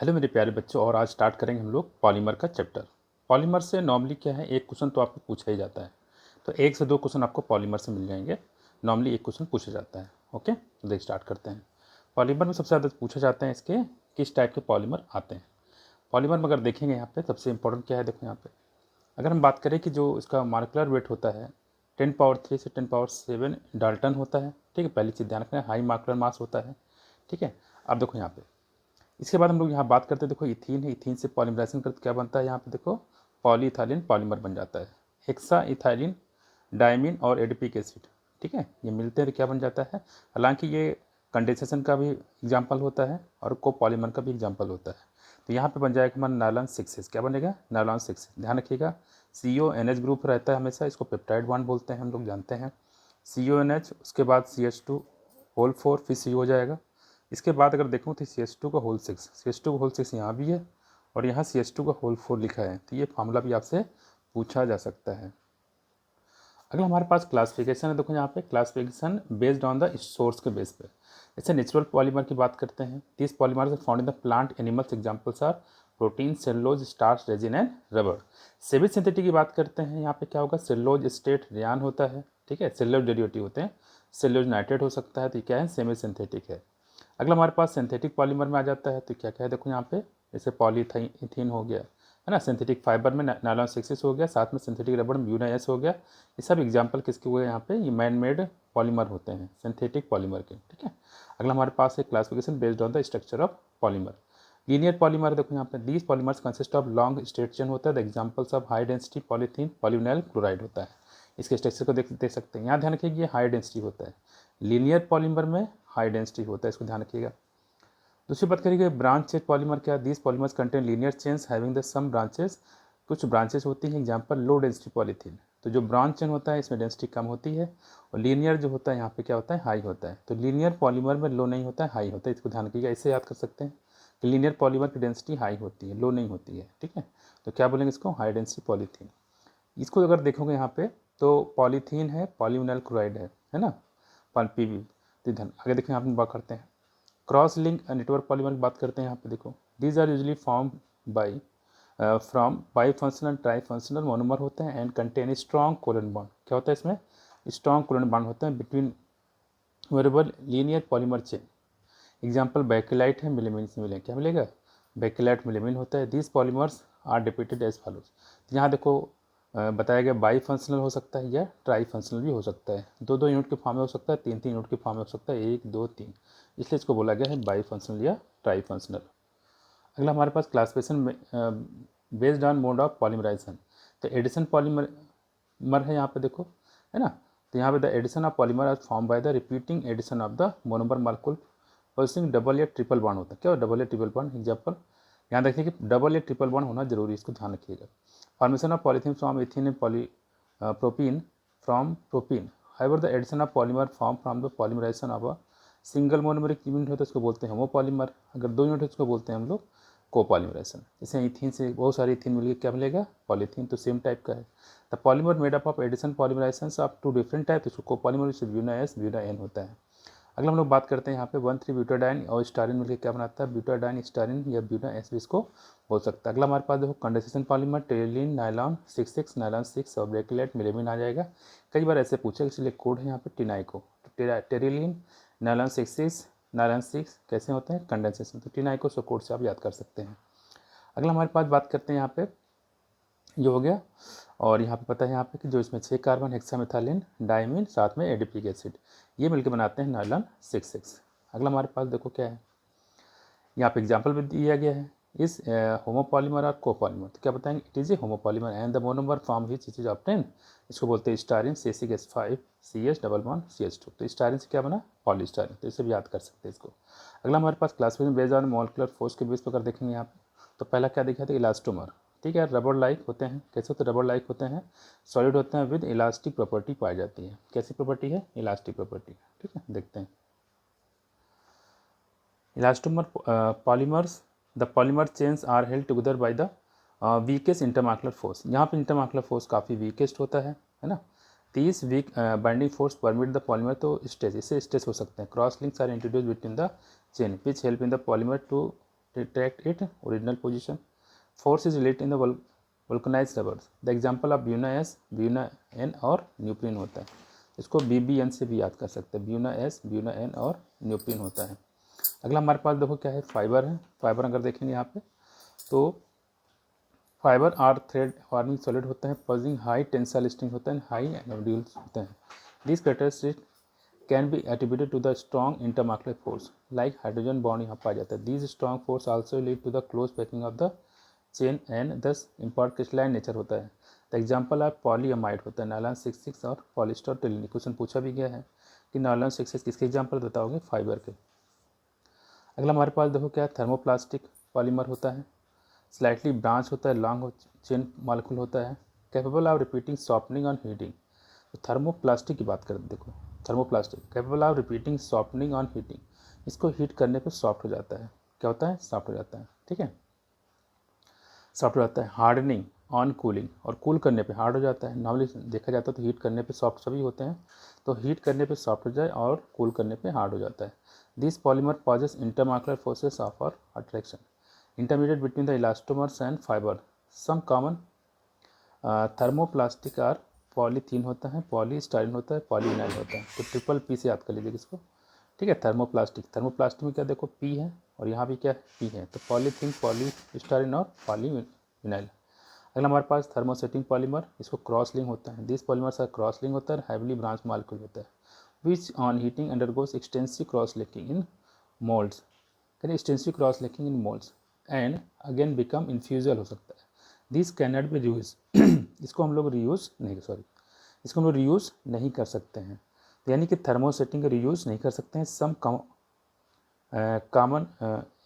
Hello मेरे प्यारे बच्चों, और आज स्टार्ट करेंगे हम लोग पॉलीमर का चैप्टर। पॉलीमर से नॉर्मली क्या है, एक क्वेश्चन तो आपको पूछा ही जाता है। तो एक से दो क्वेश्चन आपको पॉलीमर से मिल जाएंगे। नॉर्मली एक क्वेश्चन पूछा जाता है। ओके, तो देख स्टार्ट करते हैं। पॉलीमर में सबसे ज़्यादा पूछा जाता है इसके किस टाइप के पॉलीमर आते हैं। पॉलीमर में अगर देखेंगे यहाँ पे सबसे इंपॉर्टेंट क्या है, देखो यहाँ पे अगर हम बात करें कि जो इसका मार्कुलर वेट होता है 10⁻³ से 10⁻7 डाल्टन होता है। ठीक है, पहली चीज़ ध्यान रखना है, हाई मार्कुलर मास होता है। ठीक है, अब देखो यहाँ पे इसके बाद हम लोग यहाँ बात करते हैं, देखो इथीन है, इथीन से पॉलीमराइजेशन करते क्या बनता है, यहाँ पे देखो पॉलीइथाइलिन पॉलीमर बन जाता है। हेक्सा इथाइलिन डायमीन और एडिपिक एसिड, ठीक है, ये मिलते हैं तो क्या बन जाता है। हालांकि ये कंडेंसेशन का भी एग्जाम्पल होता है और कोपॉलीमर का भी एग्जाम्पल होता है। तो यहाँ पे बन जाएगा हमारा नायलॉन 6 क्या बनेगा, नायलॉन 6। ध्यान रखिएगा, CONH ग्रुप रहता है हमेशा, इसको पेप्टाइड बॉन्ड बोलते हैं, हम लोग जानते हैं। CONH, उसके बाद CH2 होल 4, फिर C हो जाएगा। इसके बाद अगर देखूँ तो CH2 का होल 6, CH2 का होल 6 यहाँ भी है और यहाँ CH2 का होल 4 लिखा है। तो ये फार्मूला भी आपसे पूछा जा सकता है। अगला हमारे पास क्लासिफिकेशन है, देखो यहाँ पे classification based on the source के बेस पे। जैसे नेचुरल पॉलीमर की बात करते हैं, 30 polymer are found in the plant animals, examples are protein, cellulose, starch, resin and rubber. Semi synthetic की बात करते हैं, यहाँ पे क्या होगा, सेलुलोज स्टेट रेयान होता है। ठीक है, सेलुलोज डेरिवेटिव होते हैं, सेलुलोज नाइट्रेट हो सकता है, तो क्या है, सेमी सिंथेटिक है। अगला हमारे पास सिंथेटिक पॉलीमर में आ जाता है, तो क्या क्या है, देखो यहाँ पे जैसे पॉलीथीन हो गया है ना, सिंथेटिक फाइबर में नायलॉन 6 हो गया, साथ में सिंथेटिक रबर में ब्यूना एस हो गया। ये सब एग्जाम्पल किसके हुए यहाँ पे, ये मैन मेड पॉलीमर होते हैं, सिंथेटिक पॉलीमर के। ठीक है, अगला हमारे पास है classification based on the structure of polymer. Linear polymer, देखो यहाँ पे these polymers consist of long straight chain होता है, the examples of high density polythene polyvinyl chloride होता है। इसके स्ट्रक्चर को देख सकते हैं, यहाँ ध्यान रखिए ये हाई डेंसिटी होता है, लीनियर पॉलीमर में हाई डेंसिटी होता है, इसको ध्यान रखिएगा। दूसरी बात करेंगे ब्रांच चेन पॉलीमर, क्या, these polymers contain linear chains having the some branches, कुछ ब्रांचेस होती हैं, एग्जांपल लो डेंसिटी पॉलीथीन। तो जो ब्रांच चेन होता है इसमें डेंसिटी कम होती है, और लीनियर जो होता है यहाँ पे क्या होता है, हाई होता है। तो लीनियर पॉलीमर में लो नहीं होता है, हाई होता है, इसको ध्यान रखिएगा। इससे याद कर सकते हैं कि लीनियर पॉलीमर की डेंसिटी हाई होती है, लो नहीं होती है। ठीक है, तो क्या बोलेंगे इसको, हाई डेंसिटी पॉलीथीन। इसको अगर देखोगे यहाँ पे तो पॉलीथीन है, पॉलीविनाइल क्लोराइड है ना, PB। तो ध्यान आगे देखें, आप बात करते हैं क्रॉस लिंक नेटवर्क पॉलीमर की बात करते हैं। यहाँ पे देखो these are usually form by from bi functional tri functional monomer होते हैं and contain strong colon bond. क्या होता है इसमें, स्ट्रॉन्ग कोलन बॉन्ड होता है between variable linear polymer chain. Example bakelite है, मिलेमिन से मिले, क्या मिलेगा, बैकेलाइट मिलेमिन होता है। These polymers are depicted as follows. यहाँ देखो बताया गया बाई फंक्शनल हो सकता है या ट्राई फंक्शनल भी हो सकता है, दो दो यूनिट के फॉर्म में हो सकता है, तीन तीन यूनिट के फॉर्म में हो सकता है, 1 2 3, इसलिए इसको बोला गया है बाई फंक्शनल या ट्राई फंक्शनल। अगला हमारे पास classification based on mode of polymerisation. तो एडिशन पॉलीमर है यहाँ पे देखो, है ना। तो यहाँ पे the addition of polymer are form by the repeating addition of the monomer molecule possessing double या ट्रिपल बॉन्ड होता है। क्या डबल या ट्रिपल बॉन्ड, एग्जाम्पल यहाँ देखिए कि डबल या ट्रिपल बॉन्ड होना जरूरी है, इसको ध्यान रखिएगा। Formation of polythene from ethene and propene from propene. However the addition of polymer form from the polymerisation of a single monomeric unit हो तो इसको बोलते हैं होमोपॉलीमर, अगर दो यूनिट है उसको बोलते हैं हम लोग कोपॉलीमराइजेशन। जैसे इथीन से बहुत सारी इथीन मिलकर क्या मिलेगा, पॉलीथीन, तो सेम टाइप का है। The polymer made up of addition polymerisation of two different type, इसको कोपॉलीमर से ब्यूना एस ब्यूना एन होता है। अगला हम लोग बात करते हैं यहाँ पे 1,3 ब्यूटाडाइन और स्टारिन मिलकर क्या बनाता है, ब्यूटाडाइन स्टारिन या ब्यूटा एस भी इसको हो सकता है। अगला हमारे पास देखो condensation polymer terylene nylon 6 nylon 6 और ब्रेकिलेट मिलेमिन आ जाएगा। कई बार ऐसे पूछे, इसलिए कोड है यहाँ पे टिनाइको। तो टेरिलीन नायलॉन 6 नायलॉन 6 कैसे होते हैं, कंडेंसेशन, तो टिनाइको सो कोड से आप याद कर सकते हैं। अगला हमारे पास बात करते हैं यहाँ पे जो हो गया, और यहाँ पे पता है यहाँ पे कि जो इसमें 6 कार्बन हेक्सामेथाइलिन डायमीन साथ में एडिपिक एसिड, ये मिलकर बनाते हैं नायलॉन 6। अगला हमारे पास देखो क्या है, यहाँ पे एग्जाम्पल भी दिया गया है, इस होमोपॉलीमर और कोपॉलीमर। तो क्या बताएंगे, it is a homopolymer and the monomer form which is obtain, इसको बोलते हैं styrene C6H5 CH double bond CH2। तो स्टारिन से क्या बना, पॉलीस्टारिन, तो इसे भी याद कर सकते हैं इसको। अगला हमारे पास classification based on molecular force के बेस पर देखेंगे यहाँ पे। तो पहला क्या देखा था, इलास्टोमर। ठीक है, रबर लाइक होते हैं, कैसे होते हैं, रबर लाइक होते हैं, सॉलिड होते हैं, विद इलास्टिक प्रॉपर्टी पाई जाती है। कैसी प्रॉपर्टी है, इलास्टिक प्रॉपर्टी। ठीक है, देखते हैं elastomer polymers, the polymer chains are held together by the weakest intermolecular force. यहाँ पे इंटरमार्कुलर फोर्स काफ़ी वीकेस्ट होता है ना। These weak binding force permit the polymer, तो स्ट्रेस, इससे स्ट्रेस हो सकते हैं। Cross links are introduce between the chain which help in the polymer to retract its original position. Force is related in the vulcanized rubbers. The example of Buna S, Buna N और न्यूप्रिन होता है. इसको BBN से भी याद कर सकते हैं. Buna S, Buna N और न्यूप्रिन होता है. अगला हमारे पास देखो क्या है, फाइबर है. फाइबर अगर देखेंगे यहाँ पे तो fibre are thread forming solid होते हैं, पॉजिंग हाई टेंसाइल स्ट्रेंथ होता है, हाई एनोड्यूल्स होते हैं. This characteristic can be attributed to the strong intermolecular force like hydrogen bond यहाँ पाया जाता है. This strong force also lead to the close packing of the chain and thus impart crystalline nature होता है. The example of polyamide होता है, nylon 66 और polyester टेलिनी. Question पूछा भी गया है कि नायलॉन 66 किसके एग्जाम्पल बताओगे, फाइबर के. अगला हमारे पास देखो क्या, थर्मोप्लास्टिक पॉलीमर होता है, स्लाइटली ब्रांच होता है, लॉन्ग चेन मॉलिक्यूल होता है, capable of repeating softening on heating. तो थर्मोप्लास्टिक की बात करें, देखो thermoplastic capable of repeating softening on heating. इसको हीट करने पे सॉफ्ट हो जाता है. क्या होता है, सॉफ्ट हो जाता है. ठीक है, सॉफ्ट हो जाता है. हार्डनिंग ऑन कूलिंग, और कूल करने पे हार्ड हो जाता है. नॉर्मली देखा जाता है तो हीट करने पे सॉफ्ट सभी होते हैं, तो हीट करने पे सॉफ्ट हो जाए और कूल करने पे हार्ड हो जाता है. This polymer possess intermolecular forces of और attraction intermediate between the elastomers and fiber. Some common thermoplastic are polythene होता है, पॉलीस्टाइरीन होता है, पॉलीविनाइल होता है. तो ट्रिपल पी से याद कर लीजिएगा इसको. ठीक है, थर्मोप्लास्टिक में क्या देखो पी है और यहाँ भी क्या पी है, तो पॉलीथीन, पॉलीस्टाइरीन और पॉलीविनाइल. अगला हमारे पास थर्मोसेटिंग पॉलीमर, इसको क्रॉस लिंक होता है. दिस पॉलीमर का क्रॉस लिंक होता है, हैवीली ब्रांच मॉलिक्यूल होता है, which on heating undergoes extensive cross linking in moulds. Extensive cross linking in moulds and again become infusible हो सकता है. This can not be reuse. इसको हम लोग रीयूज नहीं कर सकते हैं. यानी कि थर्मोसेटिंग का रीयूज नहीं कर सकते हैं. सम कॉमन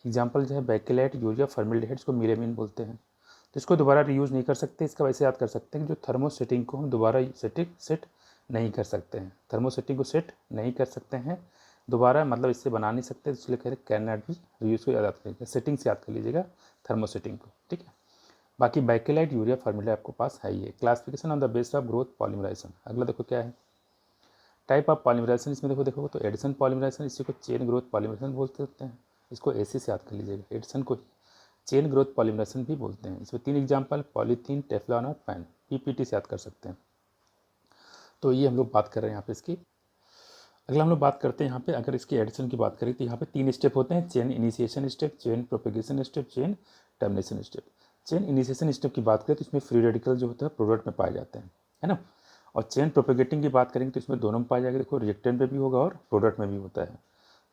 एग्जांपल जो है बैकेलाइट, यूरिया, फॉर्मल्डिहाइड, इसको मिलेमिन बोलते हैं. तो इसको दोबारा रीयूज नहीं कर सकते. इसका वैसे याद कर सकते हैं कि जो थर्मोसेटिंग को हम दोबारा सेट नहीं कर सकते हैं. थर्मोसेटिंग को सेट नहीं कर सकते हैं दोबारा, मतलब इससे बना नहीं सकते, इसलिए कह रहे कैन नॉट बी रीयूज को याद करिएगा. सेटिंग से याद कर लीजिएगा थर्मोसेटिंग को. ठीक है, बाकी बैकेलाइट, यूरिया, फॉर्मूला आपको पास है ही है. Classification on the base of growth polymerization. अगला देखो क्या है, टाइप ऑफ पॉलीमराइजेशन. इसमें देखो तो एडिशन पॉलीमराइजेशन, इसी को चेन ग्रोथ पॉलीमराइजेशन बोलते होते हैं. इसको ऐसे से याद कर लीजिएगा, एडिशन को चेन ग्रोथ पॉलीमराइजेशन भी बोलते हैं. इसमें 3 एग्जाम्पल, पॉलीथीन, टेफ्लॉन और पैन. PPT से याद कर सकते हैं. तो ये हम लोग बात कर रहे हैं यहाँ पे इसकी. अगला हम लोग बात करते हैं यहाँ पे, अगर इसकी एडिशन की बात करें तो यहाँ पे 3 स्टेप होते हैं, chain initiation step, chain propagation step, chain termination step. Chain initiation step की बात करें तो इसमें फ्री रेडिकल जो होता है प्रोडक्ट में पाए जाते हैं, है ना. और चेन प्रोपेगेटिंग की बात करेंगे तो इसमें दोनों में पाया जाएगा. देखो रिएक्टेंट में भी होगा और प्रोडक्ट में भी होता है.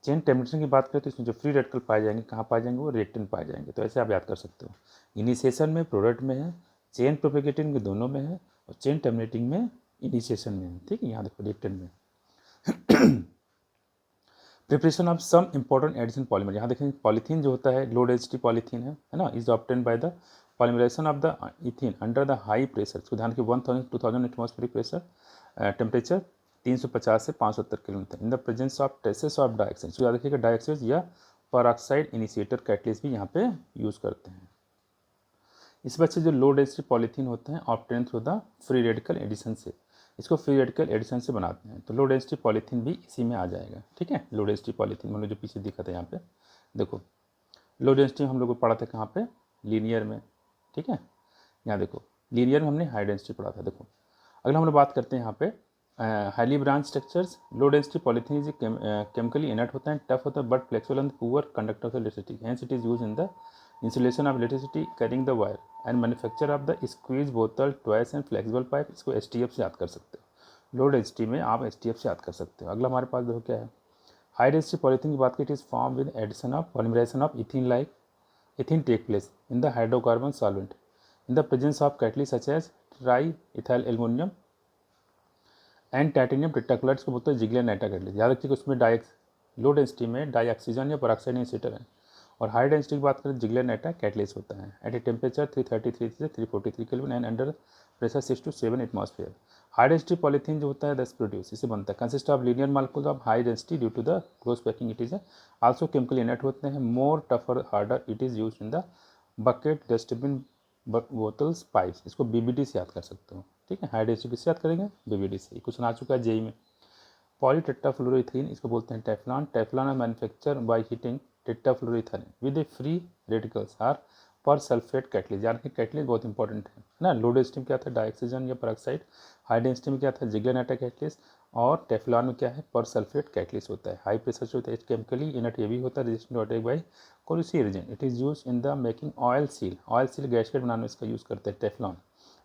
चेन टर्मिनेशन की बात करें तो इसमें जो फ्री रेडिकल पाए जाएंगे, कहाँ पाए जाएंगे, वो रिएक्टेंट पाए जाएंगे. तो ऐसे आप याद कर सकते हो, इनिशिएशन में प्रोडक्ट में है, चेन प्रोपेगेटिंग में दोनों में है, और चेन टर्मिनेटिंग में इनिशिएशन में है. ठीक है, यहाँ देखो रिएक्टेंट में. Preparation of some important addition polymer. यहाँ देखें पॉलीथीन जो होता है लो डेंसिटी पॉलीथीन है ना, is obtain by the polymerisation of the ethene under the high pressure. इसको ध्यान रखिए 1000-2000 एटमॉस्फेरिक प्रेशर, टेम्परेचर 350 से 570 kilometre, in the presence of traces of dioxide. इसको याद रखिएगा, डाइऑक्साइड या परऑक्साइड इनिशिएटर कैटलिस्ट भी यहाँ पे यूज़ करते हैं. इस वजह से जो लो डेंसिटी पॉलीथीन होते हैं obtain through the free radical addition से, इसको फ्री रेडिकल एडिशन से बनाते हैं. तो लो डेंसिटी पॉलीथीन भी इसी में आ जाएगा. ठीक है, लो डेंसिटी पॉलीथीन मतलब जो पीछे दिखा था यहाँ पे, देखो लो डेंसिटी हम लोग को पढ़ा था कहाँ पे, लीनियर में. ठीक है, यहाँ देखो लीनियर में हमने हाई डेंसिटी पढ़ा था. देखो अगला हम लोग बात करते हैं यहाँ पे highly branch structures. Low density polythene is chemically inert होता है, टफ होता है, but flexible and poor conductor of electricity. Hence it is use in the insulation of electricity carrying the wire and manufacture of the squeeze बोतल, twice and flexible pipe. इसको STF से याद कर सकते हो. लो डेंसिटी में आप STF से याद कर सकते हो. अगला हमारे पास देखो क्या है, हाई डेंसिटी पॉलीथीन की बात की, it is form with addition of polymerization of ethene like ethene take place in the hydrocarbon solvent in the presence of catalyst such as tri ethyl aluminium and titanium tetrachloride. को बोलते हैं Ziegler Natta catalyst. याद रखिए उसमें low density में di oxygen या peroxide initiator है, और हाई डेंसिटी की बात करें जिगलेर नाइट्रा कैटलिस्ट होता है. एट ए टेम्परेचर 333 से 343 kelvin and under pressure 6 to 7 atmosphere. High density polythene जो होता है दस प्रोड्यूस इसे बनता है, consist of linear molecules of high density due to the close packing. It is also chemically inert होते हैं, more tougher harder. It is used in the bucket, dustbin, bottles, pipes. इसको BBD से याद कर सकते हो. ठीक है, हाई डेंसिटी किससे याद करेंगे, BBD से. क्वेश्चन आ चुका है JEE में. पॉलीटेट्राफ्लोरोइथीन इसको बोलते हैं Teflon. Teflon manufacture by heating tetrafluoroethene with a free radicals or persulphate catalyst, यानी कि कैटलिस्ट बहुत इंपॉर्टेंट है ना। लो डेंसिटी में क्या था, डाइऑक्सीजन या पेरोक्साइड, हाई डेंसिटी में क्या था, जिगलर नाइट्राइल कैटलिस्ट, और टेफ्लॉन में क्या है, पर सल्फेट कैटलिस्ट होता है। हाई प्रेशर जो होता है केमिकली इनर्ट ये भी होता है, resistant attack by corrosive agent. It is use in the making oil seal, oil seal gasket बनाने में इसका यूज़ करते हैं Teflon.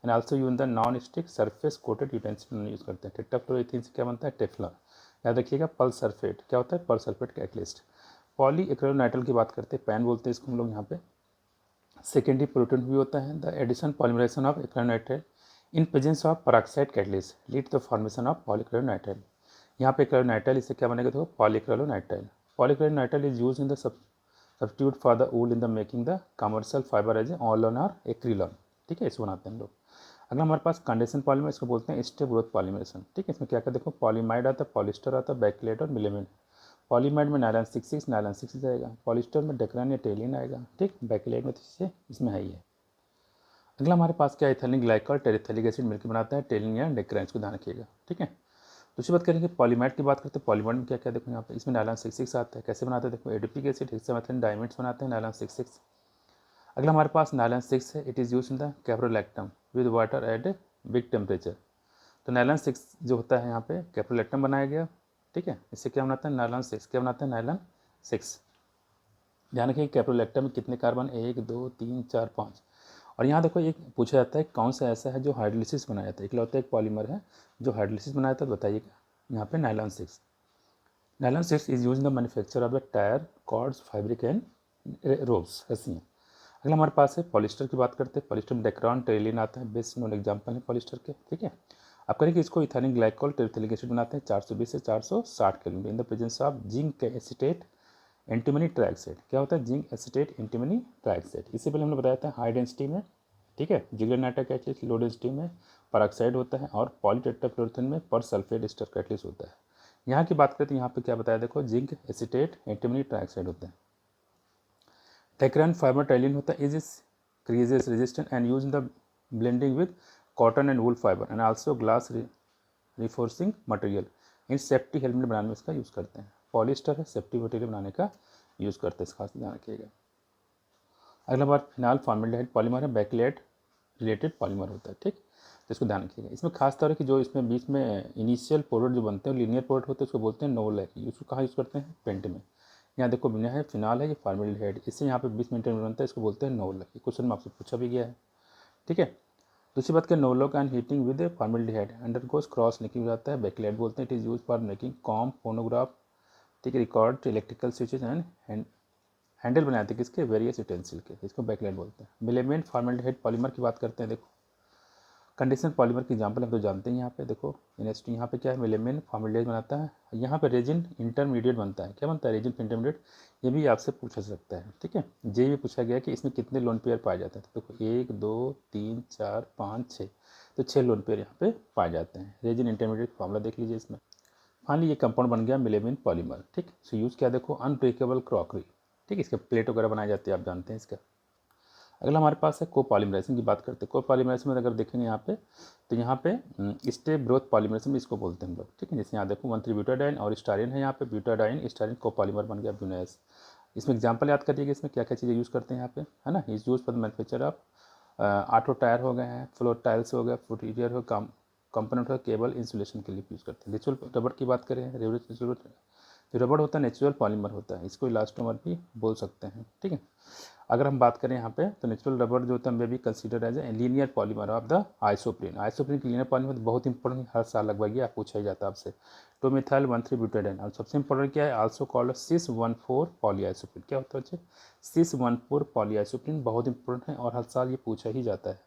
And also use in the non stick surface coated utensil में यूज़ करते हैं। टेट्राफ्लोरोइथेन से क्या बनता है, टेफ्लॉन। याद रखिएगा, पर सल्फेट क्या होता है, पर सल्फेट कैटलिस्ट। पॉलीएक्रिलाइट की बात करते हैं, पैन बोलते हैं इसको हम लोग यहाँ पे। सेकेंडरी प्रोटोन भी होता है। The addition polymerisation of acrylate in presence of peroxide catalyst lead to the formation of polyacrylate. यहाँ पे एक्रिलाइट इससे क्या बनेगा, देखो polyacrylate. Polyacrylate is use in the substitute for the wool in the making the commercial fibre as Orlon और Acrilan. ठीक है, इसको बनाते हैं हम लोग। अगला हमारे पास कंडेंसेशन पॉलीमर, इसको बोलते हैं स्टेप ग्रोथ पॉलीमरेशन। ठीक है, इसमें क्या क्या देखो, पॉलीमाइड आता है, पॉलिस्टर आता है, बैकलेट और मिलेमिन। पॉलीमाइड में नायलॉन 66 नायलॉन 6 जाएगा, पॉलिस्टर में डेक्रान या टेलिन आएगा। ठीक, बैकलेट में तो इसमें है ही है। अगला हमारे पास क्या है, इथाइलिन ग्लाइकॉल टेरिथेलिक एसिड मिलकर बनाता है टेलिन या डेक्रान, इसको ध्यान रखिएगा। ठीक है, दूसरी बात करेंगे पॉलीमाइड की बात करते हैं। पॉलीमाइड में क्या क्या देखो यहाँ पे, इसमें नायलॉन 66 आता है। कैसे बनाते हैं देखो, एडिपिक एसिड हेक्सामेथिलीन डाइमिड्स बनाते हैं नायलॉन 66। अगला हमारे पास नायलॉन 6 है, it is use in the caprolactam with water at big temperature. तो नायलॉन 6 जो होता है यहाँ पे कैप्रोलैक्टम बनाया गया। ठीक है, इससे क्या बनाता है, नायलॉन 6 क्या बनाता है, नायलॉन 6। ध्यान रखिए कैप्रोलैक्टम में कितने कार्बन, 1 2 3 4 5। और यहाँ देखो एक पूछा जाता है कौन सा ऐसा है जो हाइड्रोलिसिस बनाया जाता है, इकलौता एक पॉलीमर है जो हाइड्रोलिसिस बनाया था, बताइएगा। यहाँ पे nylon 6। Nylon 6 is use in the manufacture of the tyre, cords, fabric and ropes, ऐसी हैं। अगला हमारे पास है पॉलिस्टर की बात करते हैं। पॉलिस्टर में डेक्रान टेरिलिन आता है, बेस्ट नोन एग्जाम्पल है पॉलिस्टर के। ठीक है, अब करेंगे इसको इथाइलिन ग्लाइकॉल टेरिथेलिक एसिड बनाते हैं 420 से 460 kelvin in the presence of zinc acetate antimony trioxide. क्या होता है, जिंक एसिटेट एंटीमनी ट्राइऑक्साइड। इससे पहले हमने बताया था हाई डेंसिटी में, ठीक है, Ziegler nitrile catalyst, low density में पेरोक्साइड होता है, और पॉलीटेट्राफ्लोरोथेन में पर सल्फेट एस्टर कैटलिस्ट होता है। यहाँ की बात करते हैं, यहाँ पे क्या बताया देखो, जिंक एसिटेट एंटीमनी ट्राइऑक्साइड होता है। टेक्रान फाइबर टाइलिन होता है, is crease resistant and use in the blending with cotton and wool fibre and also glass reinforcing material. इन सेफ्टी हेलमेट बनाने में इसका यूज़ करते हैं। पॉलिस्टर है, सेफ्टी मटेरियल बनाने का यूज़ करते हैं, इस खास ध्यान रखिएगा। अगला बात फिनाल फॉर्मेल्डिहाइड पॉलीमर है, बैकलेट रिलेटेड पॉलीमर होता है। ठीक, तो इसको ध्यान रखिएगा। इसमें खास तौर की जो इसमें बीच में इनिशियल प्रोडक्ट जो बनते हैं लीनियर प्रोडक्ट होते हैं, उसको बोलते हैं नोवलैक। इसको कहाँ यूज़ करते हैं, पेंट में। यहाँ देखो बिना है फिनाल है, ये फॉर्मेल्डिहाइड, इससे यहाँ पे 20 मिनट में बनता है, इसको बोलते हैं नोवलैक। ये क्वेश्चन में आपसे पूछा भी गया है। ठीक है, दूसरी बात करें, novolac and heating with formaldehyde undergoes cross linking हो जाता है, बैकलाइट बोलते हैं। It is use for making comb, phonograph, ठीक है, record, electrical switches and handle बनाते हैं किसके, वेरियस यूटेंसिल के, इसको बैकलाइट बोलते हैं। मिलेमेंट फॉर्मेल्डिहाइड पॉलीमर की बात करते हैं। देखो कंडीशनर पॉलीमर की एग्जांपल हम तो जानते हैं। यहाँ पे देखो NH2, यहाँ पे क्या है, मिलेमेंट फॉर्मेल्डिहाइड बनाता है। यहाँ पे रेजिन इंटरमीडिएट बनता है, क्या बनता है, रेजिन इंटरमीडिएट। ये भी आपसे पूछा सकता है। ठीक है, ये भी पूछा गया कि इसमें कितने लोन पेयर पाए जाते हैं। तो देखो 1 2 3 4 5 6, तो 6 लोन पेयर यहाँ पे पाए जाते हैं। रेजिन इंटरमीडिएट फॉर्मूला देख लीजिए इसमें। फाइनली ये कंपाउंड बन गया मिलेमिन पॉलीमर। ठीक, सो यूज़ क्या देखो, अनब्रेकेबल क्रॉकरी। ठीक, इसके प्लेट वगैरह बनाई जाती है, आप जानते हैं इसका। अगला हमारे पास है कोपॉलीमराइजेशन की बात करते हैं। कोपॉलीमराइजेशन में अगर देखेंगे यहाँ पे, तो यहाँ पे स्टेप ग्रोथ पॉलीमराइजेशन इसको बोलते हैं हम लोग। ठीक है, जैसे यहाँ देखो 1,3 ब्यूटाडाइन और स्टारिन है, यहाँ पे ब्यूटाडाइन स्टारिन कोपॉलीमर बन गया ब्यूनेस। इसमें एग्जाम्पल याद करिएगा, इसमें क्या क्या चीज़ें यूज़ करते हैं यहाँ पे, है ना। इस use for the manufacture of auto tyre हो गए हैं, फ्लोर टाइल्स हो गया, फुट हीटर हो, कंपोनेंट हो, केबल इंसुलेशन के लिए यूज़ करते हैं। नेचुरल रबड़ की बात करें, जो रबड़ होता है नेचुरल पॉलीमर होता है, इसको इलास्टोमर भी बोल सकते हैं। ठीक है, अगर हम बात करें यहाँ पे, तो नेचुरल रबड़ जो होता है may be consider as a linear polymer of the isoprene. Isoprene की लीनियर पॉलीमर बहुत इंपॉर्टेंट, हर साल लगभग ये पूछा ही जाता है आपसे। 2 मिथाइल 1,3 ब्यूटाडाइन, और सबसे इंपॉर्टेंट क्या है, आल्सो कॉल्ड cis-1,4 पॉलीआइसोप्रीन। क्या होता है बच्चे, cis-1,4 पॉलीआइसोप्रीन, बहुत इंपॉर्टेंट है और हर साल ये पूछा ही जाता है।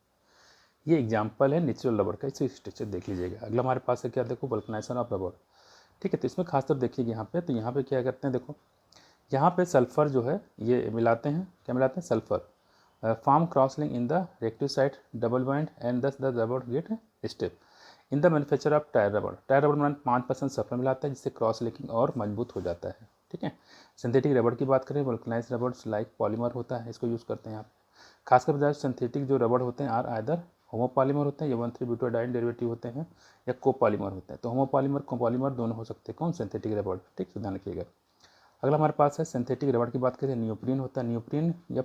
ये एग्जाम्पल है नेचुरल रबड़ का, इसे स्ट्रक्चर देख लीजिएगा। अगला हमारे पास है क्या देखो, वल्कनाइजेशन ऑफ रबड़। ठीक है, तो इसमें खासतौर देखिए यहाँ पे, तो यहाँ पे क्या करते हैं देखो, यहाँ पे सल्फर जो है ये मिलाते हैं, क्या मिलाते हैं, sulphur. Form cross link in the reactive side double bond and thus the rubber get step in the manufacture of tyre rubber. Tyre rubber में 5% सल्फर मिलाता है, जिससे क्रॉस लिंकिंग और मजबूत हो जाता है। ठीक है, सिंथेटिक रबड़ की बात करें, वल्कनाइज रबड़ लाइक पॉलीमर होता है, इसको यूज़ करते हैं यहाँ पे। खासकर बजाय सिंथेटिक जो रबड़ होते हैं आर आइदर होमोपॉलीमर होते हैं, या 1,3 ब्यूटाडाइन डेरिवेटिव होते हैं, या कोपॉलीमर होते हैं। तो होमोपॉलीमर कोपॉलीमर दोनों हो सकते हैं, कौन, सिंथेटिक रबड़। ठीक, ध्यान रखिएगा। अगला हमारे पास है सिंथेटिक रबड़ की बात करें, नियोप्रीन होता है, नियोप्रीन या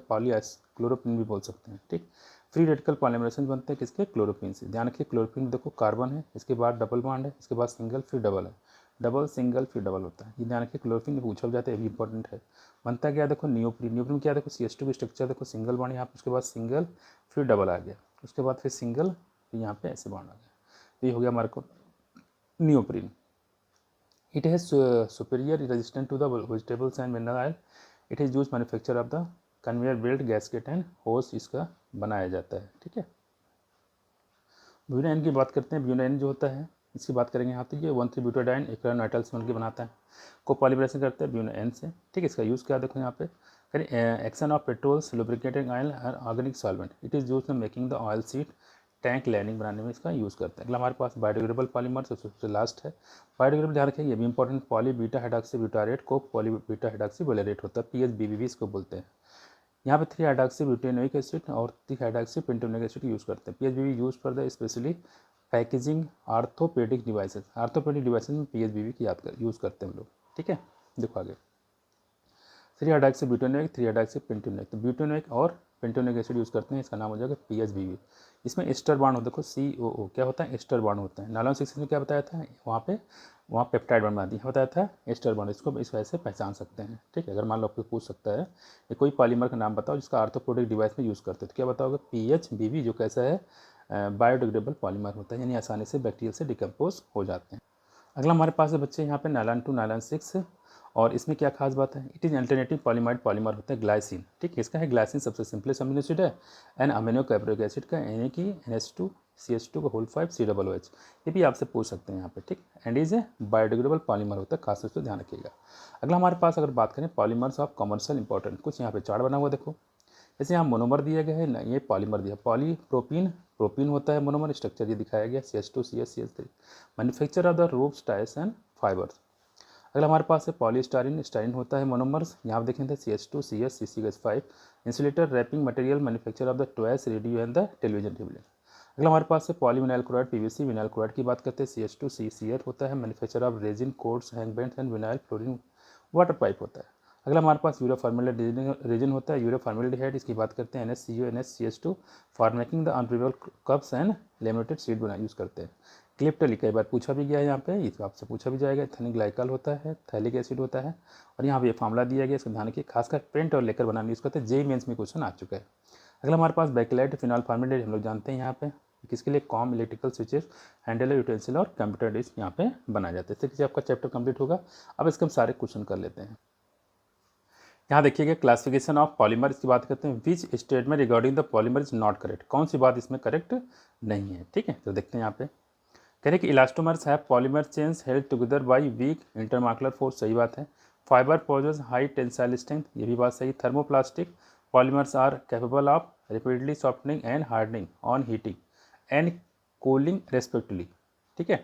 क्लोरोप्रीन भी बोल सकते हैं, ठीक। फ्री रेडिकल पॉलीमराइजेशन बनते हैं किसके, क्लोरोप्रीन से। ध्यान रखिए क्लोरोप्रीन देखो कार्बन है, इसके बाद डबल बॉन्ड है, इसके बाद सिंगल फिर डबल है, डबल सिंगल फिर डबल होता है। ये ध्यान रखिए क्लोरोप्रीन पूछा जाता है, ये भी इंपॉर्टेंट है। बनता क्या देखो नियोप्रीन, नियोप्रीन क्या देखो CH2 की स्ट्रक्चर देखो, सिंगल बॉन्ड यहाँ पे, उसके बाद सिंगल फिर डबल आ गया, उसके बाद फिर सिंगल, फिर यहाँ पे ऐसे बॉन्ड आ गया, तो ये हो गया हमारे को neoprene. It has superior resistance to the vegetables and mineral oil. It is used manufacture of the conveyor belt, gasket and hose इसका बनाया जाता है, ठीक है। ब्यूटाडाइन की बात करते हैं, ब्यूटाडाइन जो होता है इसकी बात करेंगे यहाँ, तो ये 1,3-ब्यूटाडाइन एक्रानाइट्राइल से मिलकर बनाता है, को पॉलीमराइजेशन करते हैं ब्यूटाडाइन से, ठीक है। इसका यूज़ क्या देखो यहाँ पे, करें action of petrols lubricating oil और organic solvent, it is use in making the oil seat tank lining बनाने में इसका यूज़ करते हैं। अगला हमारे पास बायोडिग्रेडेबल पॉलीमर सबसे लास्ट है। बायोडिग्रेडेबल ध्यान रखें ये भी important, poly beta hydroxy butyrate को पॉली बीटा हाइड्रॉक्सी बोलेरेट होता है, PHBBB इसको बोलते हैं। यहाँ पे 3 हाइड्रॉक्सी ब्यूटेनोइक एसिड और 3 हाइड्रॉक्सी पेंटोनिक एसिड यूज़ करते हैं। PHBB use for the specially packaging orthopaedic devices, orthopaedic devices में PHBB की यूज़ करते हैं हम लोग, ठीक है। देखो आगे 3 हाइड्रॉक्सी ब्यूटेनोइक, 3 हाइड्रॉक्सी पेंटोनिक, तो ब्यूटेनोइक और पेंटोनिक एसिड यूज़ करते हैं, इसका नाम हो जाएगा PHBB। इसमें एस्टर बॉन्ड हो देखो COO क्या होता है, एस्टर बॉन्ड होता है। नायलॉन 6 में क्या बताया था, वहाँ पेप्टाइड बॉन्ड बना दिया, बताया था एस्टर बॉन्ड, इसको इस वजह से पहचान सकते हैं, ठीक है। अगर मान लो आपको पूछ सकता है कि कोई पॉलीमर का नाम बताओ जिसका आर्थोपोडिक डिवाइस में यूज़ करते हैं, तो क्या बताओगे, PHBB, जो कैसा है बायोडिग्रेडेबल पॉलीमर होता है, यानी आसानी से बैक्टीरिया से डिकम्पोज हो जाते हैं। अगला हमारे पास है बच्चे यहाँ पे नायलॉन 2 नायलॉन 6, और इसमें क्या खास बात है, it is alternative polyamide polymer होता है ग्लाइसिन, ठीक है। इसका है ग्लाइसिन सबसे सिंपलेस्ट अमीनो एसिड है, एन अमीनो कैप्रिक एसिड का यानी कि NH2 CH2 का होल 5 COOH, ये भी आपसे पूछ सकते हैं यहाँ पे, ठीक। And is a biodegradable polymer होता है, खास तौर से ध्यान रखिएगा। अगला हमारे पास अगर बात करें पॉलीमर्स ऑफ कमर्शियल इंपॉर्टेंट, कुछ यहाँ पे चार्ट बना हुआ देखो, जैसे यहाँ मोनोमर दिया गया है ना, ये पॉलीमर दिया, पॉलीप्रोपीन प्रोपीन होता है मोनोमर, स्ट्रक्चर ये दिखाया गया CH2 CH CH3, manufacture of the ropes tiles and fibres. अगला हमारे पास है पॉलीस्टारीन, स्टारीन होता है मोनोमर्स, यहाँ देखें थे CH2 CH CCH5, insulator wrapping material manufacture of the toys radio and the television tablet. अगला हमारे पास है polyvinyl chloride PVC, vinyl chloride की बात करते हैं CH2 CCl होता है, manufacture of resin codes hang bands and vinyl flooring water pipe होता है। अगला हमारे पास यूरोफॉर्मेल्डिहाइड रेजिन होता है, यूरोफॉर्मेल्डिहाइड इसकी बात करते हैं NaCO NaCH2 for making the unbreakable cups and laminated sheet बना यूज़ करते हैं। क्लिप्टली कई बार पूछा भी गया है यहाँ पे, ये तो आपसे पूछा भी जाएगा, एथेनिक ग्लाइकल होता है, थैलिक एसिड होता है, और यहाँ पे ये फार्मूला दिया गया, इसको ध्यान रखिए, खासकर प्रिंट और लेकर बनाने यूज़ करते हैं, JEE मेंस में क्वेश्चन आ चुका है। अगला हमारे पास बैकलाइट फिनॉल फॉर्मेल्डिहाइड हम लोग जानते हैं यहाँ पे किसके लिए, com electrical switches handle utensil और कंप्यूटर डिस्क यहाँ पे बनाए जाते हैं। इससे किसी आपका चैप्टर कंप्लीट होगा। अब इसके हम सारे क्वेश्चन कर लेते हैं। यहाँ देखिएगा क्लासिफिकेशन ऑफ पॉलीमर की बात करते हैं, which statement regarding the polymer is not correct, कौन सी बात इसमें करेक्ट नहीं है, ठीक है। तो देखते हैं यहाँ पे कह रहे कि elastomers have polymer chains held together by weak intermolecular force, सही बात है। Fibre possess high tensile strength, ये भी बात सही। Thermoplastic polymers are capable of repeatedly softening and hardening on heating and cooling respectively, ठीक है।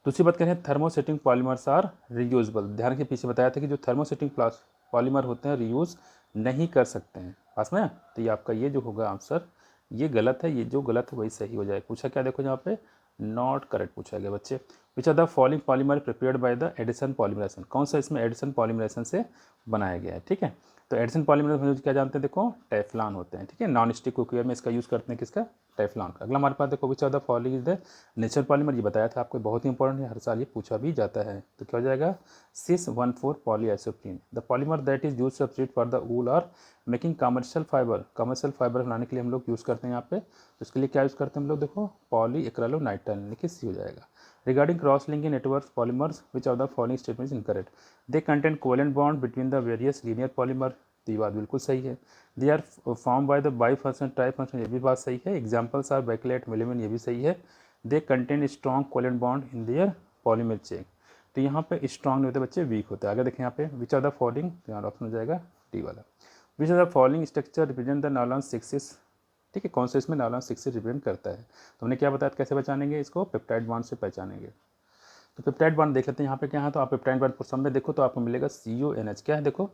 दूसरी बात करें थर्मोसेटिंग पॉलीमर्स आर रीयूजेबल, ध्यान के पीछे बताया था कि जो थर्मोसेटिंग पॉलीमर होते हैं रीयूज नहीं कर सकते हैं, पास में। तो ये आपका ये जो होगा आंसर ये गलत है, ये जो गलत है वही सही हो जाएगा। पूछा क्या देखो यहाँ पे नॉट करेक्ट पूछा गया बच्चे। Which are the following polymer prepared by the addition polymerization, कौन सा इसमें एडिसन पॉलीमरेशन से बनाया गया है, ठीक है। तो एडिसन पॉलीमरेशन क्या जानते हैं देखो टेफ्लॉन होते हैं, ठीक है। नॉन स्टिक कुकवेयर में इसका यूज़ करते हैं किसका, टेफ्लॉन का। अगला हमारे पास देखो which are the following is the natural polymer, ये बताया था आपको, बहुत ही इंपॉर्टेंट है, हर साल ये पूछा भी जाता है। तो क्या हो जाएगा cis 1,4 polyisoprene, the polymer that is use substitute for the wool और मेकिंग कमर्शियल फाइबर बनाने के लिए हम लोग यूज़ करते हैं यहाँ पे। तो इसके लिए क्या यूज़ करते हैं हम लोग देखो पॉली एक्रेलोनाइट्राइल, लिखिए सी हो जाएगा। Regarding cross linking network polymers which of the following statement is incorrect, they contain covalent bond between the various linear polymer, तो ये बात बिल्कुल सही है। They are form by the bi function tri function, ये भी बात सही है। एग्जाम्पल्स आर बैकलाइट मेलेमिन, ये भी सही है। They contain strong covalent bond in their polymer chain, तो यहाँ पे स्ट्रॉन्ग नहीं होते बच्चे, वीक होते हैं। आगे देखें यहाँ पे विच आर द फॉलोइंग, यहाँ ऑप्शन हो जाएगा डी वाला। Which are the following structure represent the nylon 6, ठीक है। कौन से इसमें नायलॉन 6 रिप्रेजेंट करता है, तो हमने क्या बताया कैसे पहचानेंगे इसको, पेप्टाइड बॉन्ड से पहचानेंगे। तो पेप्टाइड बॉन्ड देख लेते हैं यहाँ पे क्या है, तो आप पेप्टाइड बॉन्ड पर में देखो तो आपको मिलेगा CONH, क्या है देखो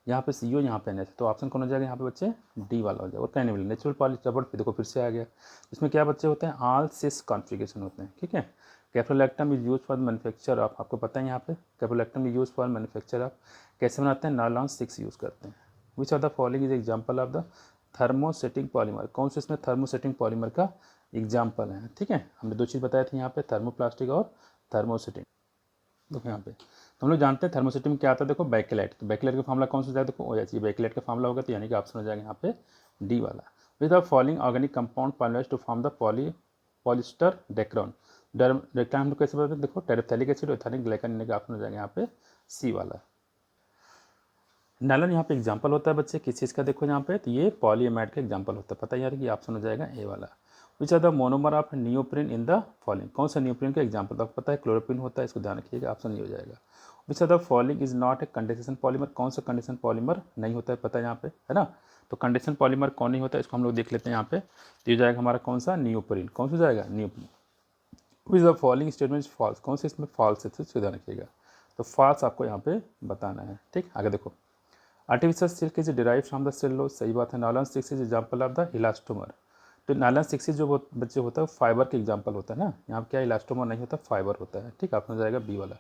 यहाँ पे CO यहाँ पे NH, तो ऑप्शन कौन हो जाएगा यहाँ पे बच्चे डी वाला हो जाएगा। और कहने मिले नेचुरल पॉलीरबड़ पे देखो फिर से आ गया, इसमें क्या बच्चे होते हैं ऑल सिस कॉन्फ़िगरेशन होते हैं, ठीक है। Caprolactam is use for manufacture of, आपको पता है यहाँ पे caprolactam is use for manufacture of कैसे बनाते हैं, नायलॉन 6 यूज़ करते हैं। Which are the following is example of the thermosetting polymer, कौन से इसमें थर्मोसेटिंग पॉलीमर का एग्जाम्पल है। ठीक है, हमने 2 चीज़ बताई थी यहाँ पे, थर्मोप्लास्टिक और थर्मोसेटिंग। देखो यहाँ पे तो हम लोग जानते हैं थर्मोसेटिंग क्या आता है, देखो बैकेलाइट। तो बैकेलाइट का फार्मूला कौन सा जाएगा, देखो OH, बैकेलाइट का फार्मूला होगा, तो यानी कि ऑप्शन हो जाएगा यहाँ पे डी वाला। With the following organic compound polymerise to form the polyester Dacron. Dacron हम लोग कैसे बताते हैं, देखो टेरेप्थैलिक एसिड, एथेनिक ग्लाइकन, यानी कि ऑप्शन हो जाएगा यहाँ पे सी वाला। नायलॉन यहाँ पे एग्जाम्पल होता है बच्चे किस चीज़ का, देखो यहाँ पे, तो ये पॉलीएमाइड का एग्जाम्पल होता है, पता है यार कि ऑप्शन हो जाएगा ए वाला। Which are the monomer of neoprene in the following, कौन सा नियोप्रिन का एग्जाम्पल, तो आपको पता है क्लोरोप्रिन होता है, इसको ध्यान रखिएगा, ऑप्शन नहीं हो जाएगा। Which are the following is not a condensation polymer, कौन सा कंडेंसेशन पॉलीमर नहीं होता है, पता है यहाँ पे, है ना। तो कंडेंसेशन पॉलीमर कौन नहीं होता है, इसको हम लोग देख लेते हैं यहाँ पे। तो ये जाएगा हमारा कौन सा, नियोप्रिन, कौन सा जाएगा, neoprene. Which the following statement false, कौन से इसमें फॉल्स है, इसको ध्यान रखिएगा। तो फॉल्स आपको यहाँ पे बताना है। ठीक, आगे देखो, artificial silk is derive from the cellulose, सही बात है। Nylon 6 is example of the elastomer, तो नायलॉन 6 जो बच्चे होता है फाइबर के एग्जाम्पल होता है ना, यहाँ क्या इलास्टोमर नहीं होता, फाइबर होता है। ठीक, आपको जाएगा बी वाला।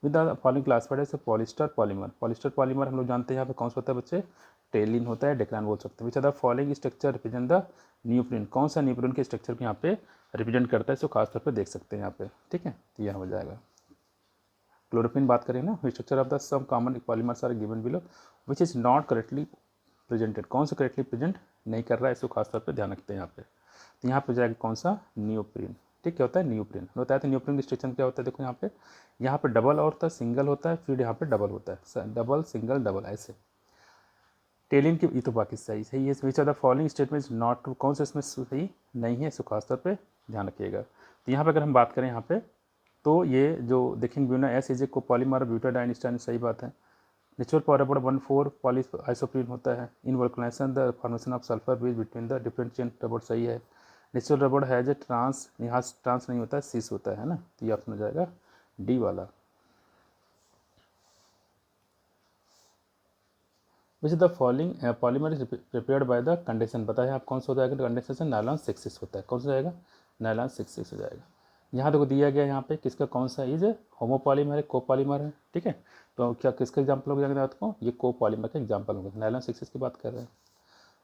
With the following classified as polyester polymer, polyester polymer हम लोग जानते हैं यहाँ पे कौन सा होता है बच्चे, टेलिन होता है, डेक्रान बोल सकते हैं। Which are the following structure represent the neoprene, कौन सा नियोप्रिन के स्ट्रक्चर को यहाँ पे रिप्रेजेंट करता है, इसको खासतौर पर देख सकते हैं यहाँ पे। ठीक है, तो यह हो जाएगा। क्लोरोफिन बात करें ना, structure of the some common polymers are given below, which is not correctly presented, कौन सा करेक्टली प्रेजेंट नहीं कर रहा है, इसको खासतौर पे ध्यान रखते हैं यहाँ पे। तो यहाँ पे जाएगा कौन सा, नियोप्रिन। ठीक, क्या होता है, नियोप्रिन होता है। तो नियोप्रिन की स्ट्रक्चर क्या होता है, देखो यहाँ पे डबल और होता है, सिंगल होता है, फिर यहाँ पे डबल होता है, डबल सिंगल डबल ऐसे। टेलिन की, ये तो बाकी सही सही है। Which are the following statement not true, कौन सा इसमें सही नहीं है, इसको खासतौर पर ध्यान रखिएगा। तो यहाँ पर अगर हम बात करें यहाँ पे, तो ये जो देखेंगे ब्यूना एस इज ए को पॉलीमर ब्यूटाडाइन स्टैंड, सही बात है। नेचुरल पावर 1,4 पॉली आइसोप्रीन होता है। In vulcanisation the formation of sulphur bridge between the different chain rubber, सही है। Natural rubber has a trans, यहाँ ट्रांस नहीं होता है, सीस होता है ना, तो ये ऑप्शन हो जाएगा डी वाला। विच the following polymer is prepared by the condensation, बताया आप कौन सा हो जाएगा, कंडेंसेशन नायलॉन 6 होता है, कौन सा जाएगा, नायलॉन 6 हो जाएगा। यहाँ देखो दिया गया यहाँ पे किसका कौन सा इज होमोपॉलीमर है, कोपॉलीमर है। ठीक है, तो क्या किसका एग्जाम्पल हो जाएगा आपको, ये कोपॉलीमर का एग्जाम्पल होगा। नायलॉन 6 की बात कर रहे हैं।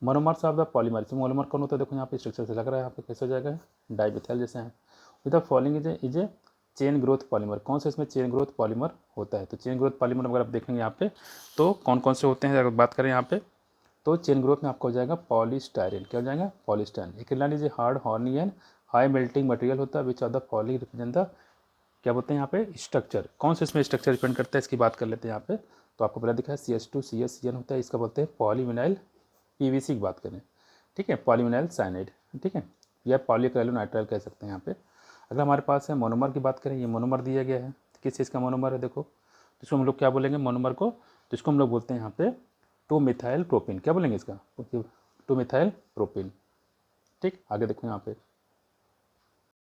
मोनोमर्स ऑफ द पॉलीमर, इसमें मोनोमर कौन होता है, देखो यहाँ पे स्ट्रक्चर से लग रहा है यहाँ पे कैसे हो जाएगा, डाइमिथाइल जैसे हैं। With the following is a chain growth polymer, कौन सा इसमें चेन ग्रोथ पॉलीमर होता है। तो चेन ग्रोथ पॉलीमर अगर आप देखेंगे यहाँ पे तो कौन कौन से होते हैं, अगर बात करें यहाँ पे तो चेन ग्रोथ में आपको हो जाएगा पॉलीस्टायरीन, क्या हो जाएगा, polystyrene. Acrilan is a hard horny and high melting material होता है। Which are the following represent the, क्या बोलते हैं यहाँ पे, स्ट्रक्चर, कौन से इसमें स्ट्रक्चर डिपेंड करता है, इसकी बात कर लेते हैं यहाँ पे। तो आपको पहले दिखा है CH2CSCN होता है, इसका बोलते हैं पॉलीविनाइल PVC की बात करें। ठीक है, पॉलीविनाइल साइनाइड, ठीक है, या पॉलीक्राइलोनाइट्राइल कह सकते हैं यहाँ पे। अगर हमारे पास है मोनोमर की बात करें, ये मोनोमर दिया गया है, किस चीज़ का मोनोमर है, देखो तो इसको हम लोग क्या बोलेंगे मोनोमर को, तो इसको हम लोग बोलते हैं यहाँ पे 2-मिथाइल प्रोपिन, क्या बोलेंगे इसका, 2-मिथाइल प्रोपिन। ठीक, आगे देखो यहाँ पे